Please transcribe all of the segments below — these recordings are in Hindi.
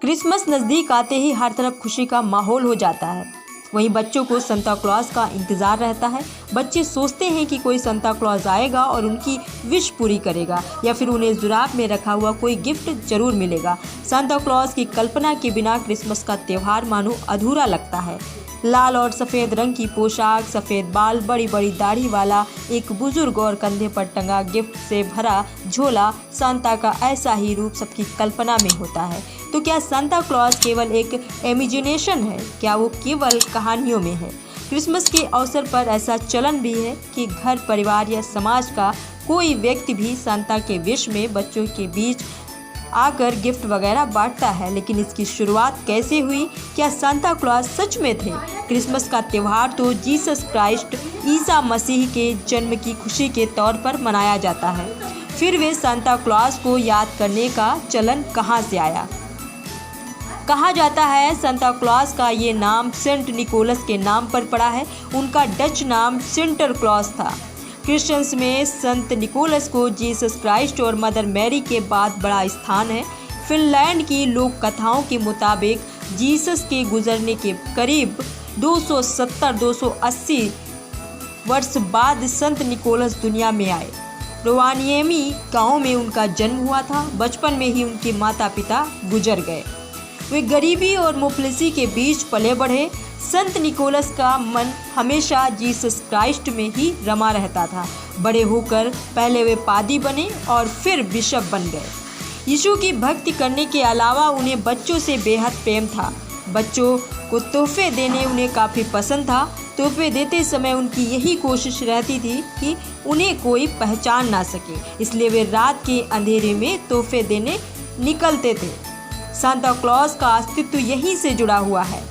क्रिसमस नज़दीक आते ही हर तरफ खुशी का माहौल हो जाता है। वहीं बच्चों को सांता क्लॉज का इंतज़ार रहता है। बच्चे सोचते हैं कि कोई सांता क्लॉज आएगा और उनकी विश पूरी करेगा या फिर उन्हें जुराब में रखा हुआ कोई गिफ्ट जरूर मिलेगा। सांता क्लॉज की कल्पना के बिना क्रिसमस का त्यौहार मानो अधूरा लगता है। लाल और सफ़ेद रंग की पोशाक, सफ़ेद बाल, बड़ी बड़ी दाढ़ी वाला एक बुजुर्ग और कंधे पर टंगा गिफ्ट से भरा झोला, सांता का ऐसा ही रूप सबकी कल्पना में होता है। तो क्या सांता क्लॉज केवल एक इमेजिनेशन है? क्या वो केवल कहानियों में है? क्रिसमस के अवसर पर ऐसा चलन भी है कि घर परिवार या समाज का कोई व्यक्ति भी सांता के विश में बच्चों के बीच आकर गिफ्ट वगैरह बांटता है। लेकिन इसकी शुरुआत कैसे हुई? क्या सांता क्लॉज सच में थे? क्रिसमस का त्यौहार तो जीसस क्राइस्ट ईसा मसीह के जन्म की खुशी के तौर पर मनाया जाता है। फिर वे सांता क्लॉज को याद करने का चलन कहाँ से आया? कहा जाता है सांता क्लॉज का ये नाम सेंट निकोलस के नाम पर पड़ा है। उनका डच नाम सिंटर क्लॉज था। क्रिश्चियंस में संत निकोलस को जीसस क्राइस्ट और मदर मैरी के बाद बड़ा स्थान है। फिनलैंड की लोक कथाओं के मुताबिक जीसस के गुजरने के करीब 270-280 वर्ष बाद संत निकोलस दुनिया में आए। रोवानियमी गांव में उनका जन्म हुआ था। बचपन में ही उनके माता पिता गुजर गए। वे गरीबी और मुफलिसी के बीच पले बढ़े। संत निकोलस का मन हमेशा जीसस क्राइस्ट में ही रमा रहता था। बड़े होकर पहले वे पादी बने और फिर बिशप बन गए। यीशु की भक्ति करने के अलावा उन्हें बच्चों से बेहद प्रेम था। बच्चों को तोहफे देने उन्हें काफ़ी पसंद था। तोहफे देते समय उनकी यही कोशिश रहती थी कि उन्हें कोई पहचान ना सके, इसलिए वे रात के अंधेरे में तोहफे देने निकलते थे। सांता क्लॉज का अस्तित्व यहीं से जुड़ा हुआ है।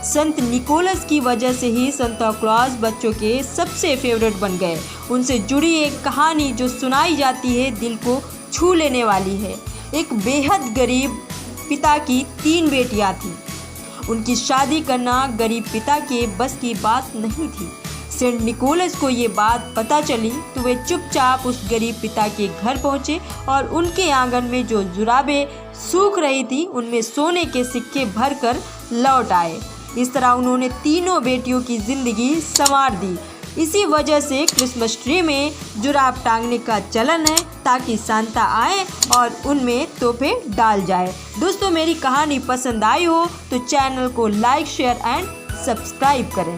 संत निकोलस की वजह से ही सांता क्लॉज बच्चों के सबसे फेवरेट बन गए। उनसे जुड़ी एक कहानी जो सुनाई जाती है दिल को छू लेने वाली है। एक बेहद गरीब पिता की 3 बेटियां थीं। उनकी शादी करना गरीब पिता के बस की बात नहीं थी। सेंट निकोलस को ये बात पता चली तो वे चुपचाप उस गरीब पिता के घर पहुँचे और उनके आंगन में जो जुराबें सूख रही थी उनमें सोने के सिक्के भरकर लौट आए। इस तरह उन्होंने तीनों बेटियों की ज़िंदगी संवार दी। इसी वजह से क्रिसमस ट्री में जुराब टांगने का चलन है ताकि सांता आए और उनमें तोहफे डाल जाए। दोस्तों, मेरी कहानी पसंद आई हो तो चैनल को लाइक, शेयर एंड सब्सक्राइब करें।